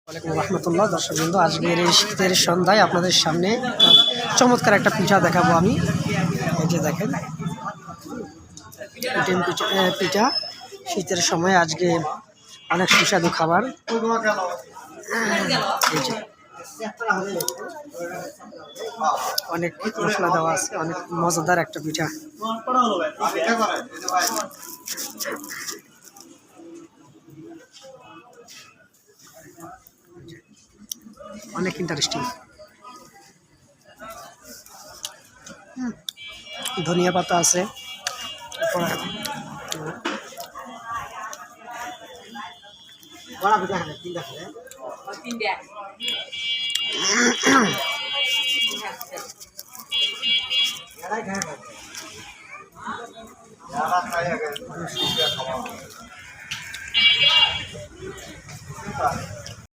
ওয়ালাইকুম রহমতুল্লাহ। দর্শকবৃন্দ, আজকের এই শীতের সন্ধ্যায় আপনাদের সামনে চমৎকার একটা পিঠা দেখাবো আমি। এই যে দেখেন পিঠা শীতের সময় আজকে অনেক সুস্বাদু খাবার। এই যে অনেক মশলা দেওয়া আছে, অনেক মজাদার একটা পিঠা। অনেক ইন্টারেস্টিং। ধনিয়া পাতা আছে,